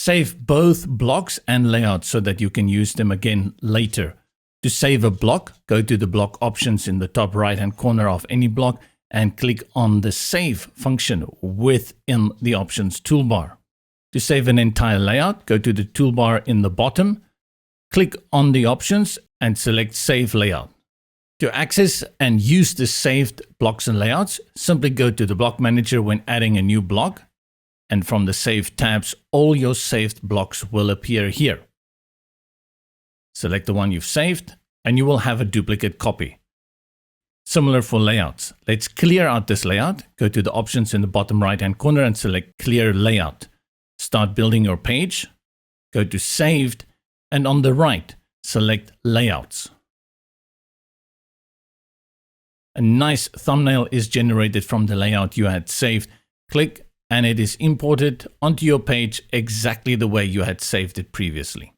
Save both blocks and layouts so that you can use them again later. To save a block, go to the block options in the top right-hand corner of any block and click on the Save function within the Options toolbar. To save an entire layout, go to the toolbar in the bottom, click on the options and select Save Layout. To access and use the saved blocks and layouts, simply go to the Block Manager when adding a new block, and from the Save tabs, all your saved blocks will appear here. Select the one you've saved, and you will have a duplicate copy. Similar for layouts. Let's clear out this layout. Go to the options in the bottom right-hand corner and select Clear Layout. Start building your page. Go to Saved, and on the right, select Layouts. A nice thumbnail is generated from the layout you had saved. Click, and it is imported onto your page exactly the way you had saved it previously.